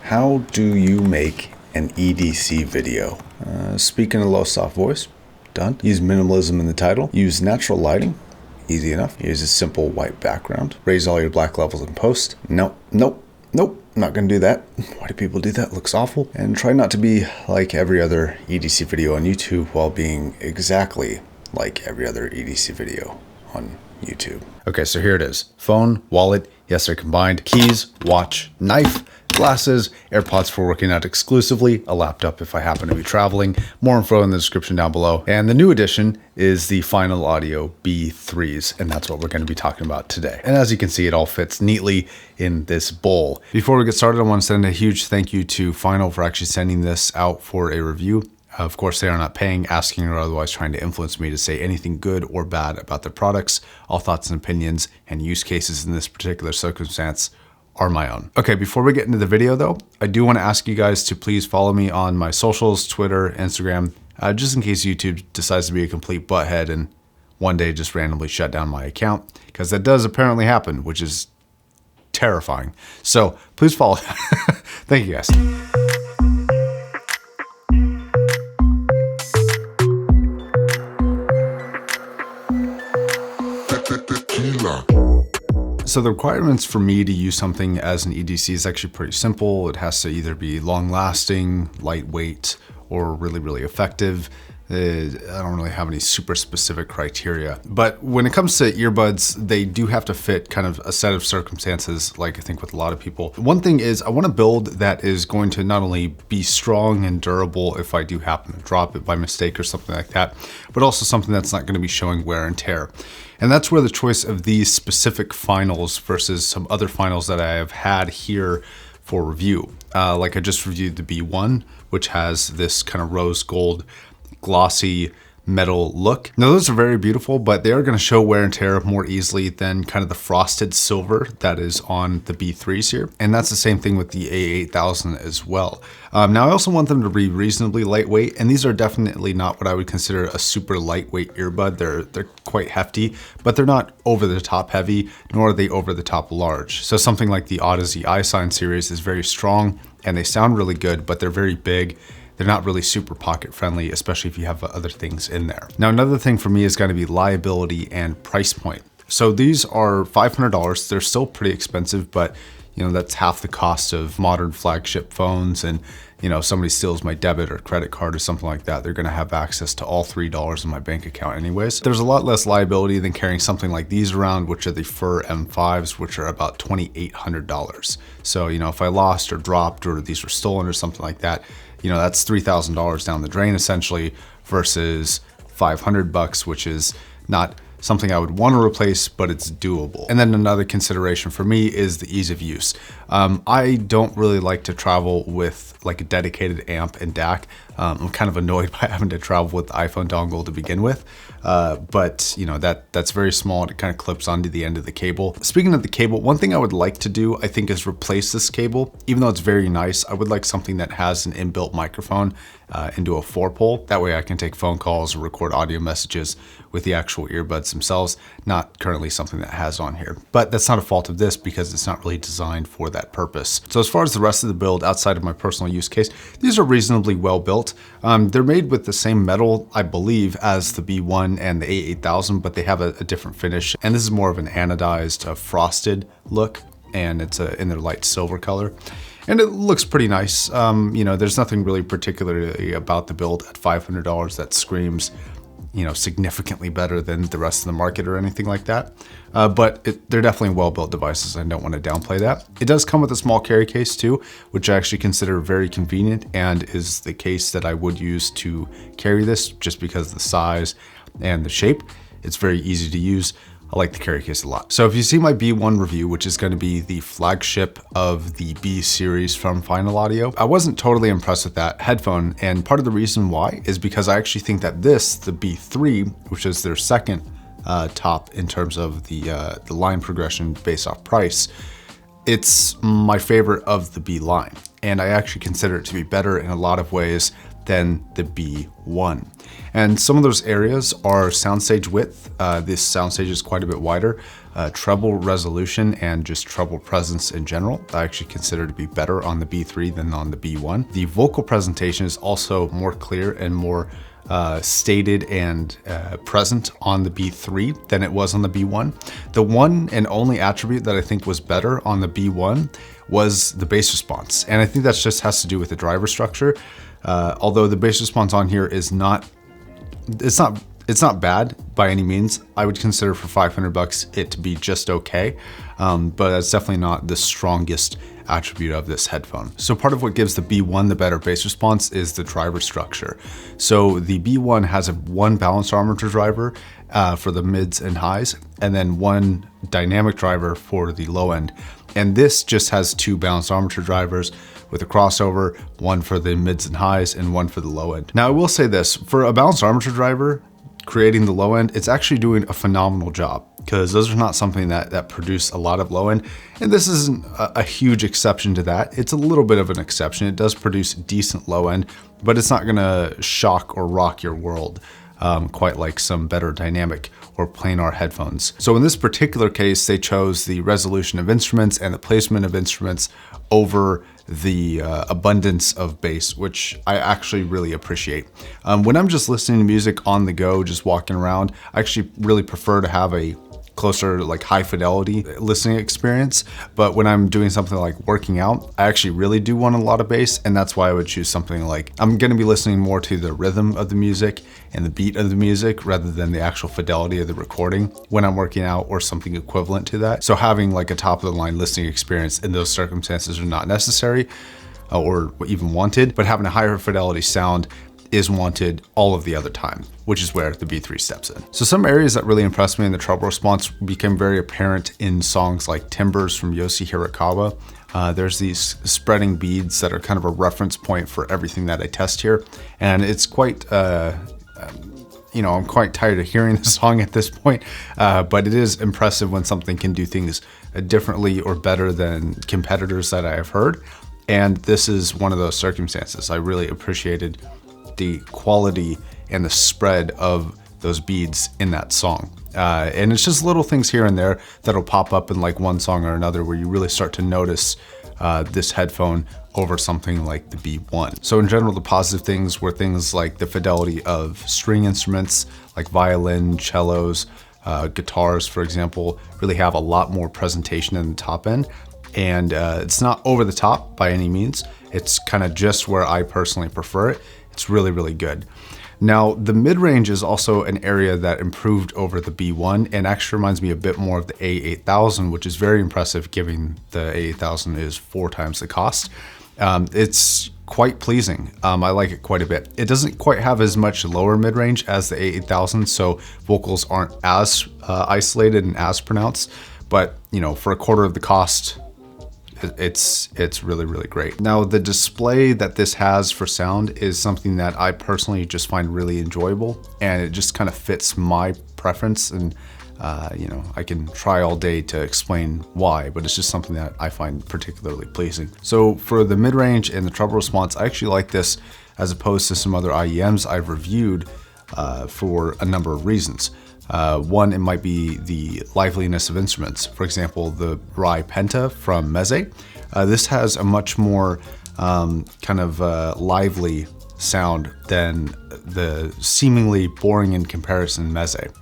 How do you make an EDC video? Speak in a low soft voice. Done. Use minimalism in the title. Use natural lighting. Easy enough. Use a simple white background. Raise all your black levels in post. Nope. Not gonna do that. Why do people do that? It looks awful. And try not to be like every other EDC video on YouTube while being exactly like every other EDC video on YouTube. Okay, so here it is. Phone, wallet, yes, they're combined. Keys, watch, knife, glasses, AirPods for working out exclusively, a laptop if I happen to be traveling. More info in the description down below. And the new addition is the Final Audio B3s, and that's what we're going to be talking about today. And as you can see, it all fits neatly in this bowl. Before we get started, I want to send a huge thank you to Final for actually sending this out for a review. Of course, they are not paying, asking, or otherwise trying to influence me to say anything good or bad about their products. All thoughts and opinions and use cases in this particular circumstance are my own. Okay, before we get into the video though, I do want to ask you guys to please follow me on my socials, Twitter, Instagram, just in case YouTube decides to be a complete butthead and one day just randomly shut down my account, because that does apparently happen, which is terrifying. So please follow. Thank you guys. So the requirements for me to use something as an EDC is actually pretty simple. It has to either be long lasting, lightweight, or really, really effective. I don't really have any super specific criteria, but when it comes to earbuds, they do have to fit kind of a set of circumstances, like I think with a lot of people. One thing is I want to build that is going to not only be strong and durable if I do happen to drop it by mistake or something like that, but also something that's not going to be showing wear and tear. And that's where the choice of these specific finals versus some other finals that I have had here for review. Like I just reviewed the B1, which has this kind of rose gold glossy metal look. Now those are very beautiful, but they are going to show wear and tear more easily than kind of the frosted silver that is on the B3s here. And that's the same thing with the A8000 as well. Now I also want them to be reasonably lightweight, and these are definitely not what I would consider a super lightweight earbud. They're quite hefty, but they're not over the top heavy, nor are they over the top large. So something like the Odyssey iSign series is very strong and they sound really good, but they're very big. They're not really super pocket friendly, especially if you have other things in there. Now, another thing for me is going to be liability and price point. So these are $500. They're still pretty expensive, but you know, that's half the cost of modern flagship phones. And you know, if somebody steals my debit or credit card or something like that, they're going to have access to all $3 in my bank account anyways. There's a lot less liability than carrying something like these around, which are the Fur M5s, which are about $2,800. So, you know, if I lost or dropped or these were stolen or something like that, you know, that's $3,000 down the drain essentially versus $500, which is not something I would want to replace, but it's doable. And then another consideration for me is the ease of use. I don't really like to travel with like a dedicated amp and DAC. I'm kind of annoyed by having to travel with the iPhone dongle to begin with. But you know, that's very small and it kind of clips onto the end of the cable. Speaking of the cable, one thing I would like to do, I think, is replace this cable. Even though it's very nice, I would like something that has an inbuilt microphone into a 4-pole. That way I can take phone calls or record audio messages with the actual earbuds themselves. Not currently something that has on here, but that's not a fault of this because it's not really designed for that purpose. So as far as the rest of the build outside of my personal use case, these are reasonably well built. They're made with the same metal, I believe, as the B1 and the A8000, but they have a different finish. And this is more of an anodized, frosted look, and it's in their light silver color. And it looks pretty nice. You know, there's nothing really particularly about the build at $500 that screams, you know, significantly better than the rest of the market or anything like that. But they're definitely well-built devices. I don't want to downplay that. It does come with a small carry case too, which I actually consider very convenient and is the case that I would use to carry this just because of the size and the shape. It's very easy to use. I like the carry case a lot. So if you see my B1 review, which is going to be the flagship of the B series from Final Audio, I wasn't totally impressed with that headphone. And part of the reason why is because I actually think that this, the B3, which is their second top in terms of the line progression based off price, it's my favorite of the B line. And I actually consider it to be better in a lot of ways than the B1. And some of those areas are soundstage width. This soundstage is quite a bit wider. Treble resolution and just treble presence in general, I actually consider to be better on the B3 than on the B1. The vocal presentation is also more clear and more stated and present on the B3 than it was on the B1. The one and only attribute that I think was better on the B1 was the bass response. And I think that just has to do with the driver structure. Although the bass response on here is it's not bad by any means. I would consider for $500 it to be just okay, but that's definitely not the strongest attribute of this headphone. So part of what gives the B1 the better bass response is the driver structure. So the B1 has one balanced armature driver for the mids and highs, and then one dynamic driver for the low end. And this just has two balanced armature drivers with a crossover, one for the mids and highs and one for the low end. Now I will say this, for a balanced armature driver, creating the low end, it's actually doing a phenomenal job, because those are not something that produce a lot of low end. And this isn't a huge exception to that. It's a little bit of an exception. It does produce decent low end, but it's not gonna shock or rock your world quite like some better dynamic or planar headphones. So in this particular case, they chose the resolution of instruments and the placement of instruments over the abundance of bass, which I actually really appreciate. When I'm just listening to music on the go, just walking around, I actually really prefer to have a closer, like high fidelity listening experience. But when I'm doing something like working out, I actually really do want a lot of bass. And that's why I would choose something like, I'm gonna be listening more to the rhythm of the music and the beat of the music rather than the actual fidelity of the recording when I'm working out, or something equivalent to that. So having like a top of the line listening experience in those circumstances are not necessary or even wanted, but having a higher fidelity sound is wanted all of the other time, which is where the B3 steps in. So some areas that really impressed me in the treble response became very apparent in songs like Timbers from Yoshi Hirakawa. There's these spreading beads that are kind of a reference point for everything that I test here. And it's quite, I'm quite tired of hearing the song at this point, but it is impressive when something can do things differently or better than competitors that I have heard. And this is one of those circumstances. I really appreciated the quality and the spread of those beads in that song. And it's just little things here and there that'll pop up in like one song or another where you really start to notice this headphone over something like the B1. So in general, the positive things were things like the fidelity of string instruments like violin, cellos, guitars, for example, really have a lot more presentation in the top end. And it's not over the top by any means. It's kind of just where I personally prefer it. It's really, really good. Now, the mid-range is also an area that improved over the B1 and actually reminds me a bit more of the A8000, which is very impressive given the A8000 is 4 times the cost. It's quite pleasing. I like it quite a bit. It doesn't quite have as much lower mid-range as the A8000, so vocals aren't as isolated and as pronounced, but for a quarter of the cost, it's really, really great. Now, the display that this has for sound is something that I personally just find really enjoyable, and it just kind of fits my preference. And I can try all day to explain why, but it's just something that I find particularly pleasing. So for the mid-range and the treble response, I actually like this as opposed to some other IEMs I've reviewed for a number of reasons. One, it might be the liveliness of instruments. For example, the Rai Penta from Meze. This has a much more lively sound than the seemingly boring in comparison Meze.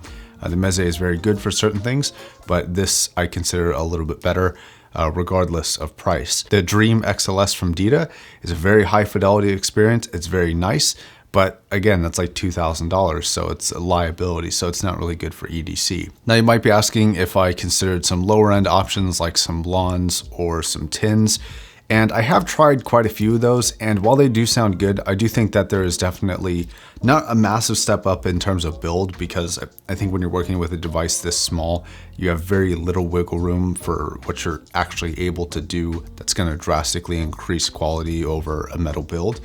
The Meze is very good for certain things, but this I consider a little bit better regardless of price. The Dream XLS from Dita is a very high fidelity experience. It's very nice. But again, that's like $2,000, so it's a liability, so it's not really good for EDC. Now you might be asking if I considered some lower end options like some blondes or some tins, and I have tried quite a few of those, and while they do sound good, I do think that there is definitely not a massive step up in terms of build, because I think when you're working with a device this small, you have very little wiggle room for what you're actually able to do that's going to drastically increase quality over a metal build.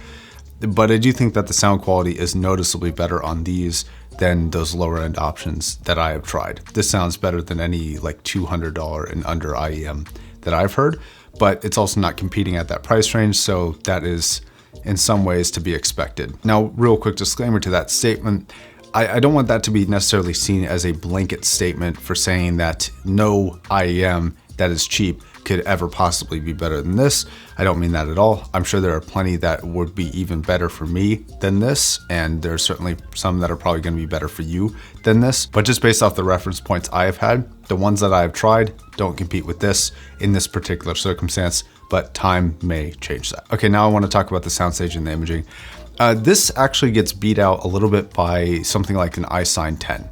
But I do think that the sound quality is noticeably better on these than those lower end options that I have tried. This sounds better than any like $200 and under IEM that I've heard, but it's also not competing at that price range. So that is in some ways to be expected. Now, real quick disclaimer to that statement. I don't want that to be necessarily seen as a blanket statement for saying that no IEM that is cheap could ever possibly be better than this. I don't mean that at all. I'm sure there are plenty that would be even better for me than this, and there's certainly some that are probably going to be better for you than this. But just based off the reference points I have had, the ones that I've tried don't compete with this in this particular circumstance, but time may change that. Okay, now I want to talk about the Soundstage and the imaging. This actually gets beat out a little bit by something like an iSign 10.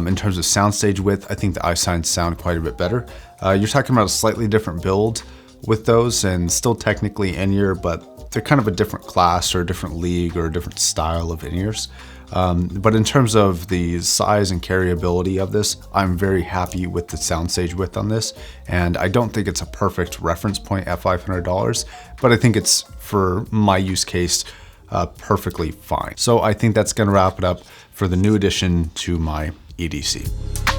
In terms of soundstage width, I think the iSigns sound quite a bit better. You're talking about a slightly different build with those and still technically in-ear, but they're kind of a different class or a different league or a different style of in-ears. But in terms of the size and carryability of this, I'm very happy with the soundstage width on this. And I don't think it's a perfect reference point at $500, but I think it's, for my use case, perfectly fine. So I think that's gonna wrap it up for the new addition to my EDC.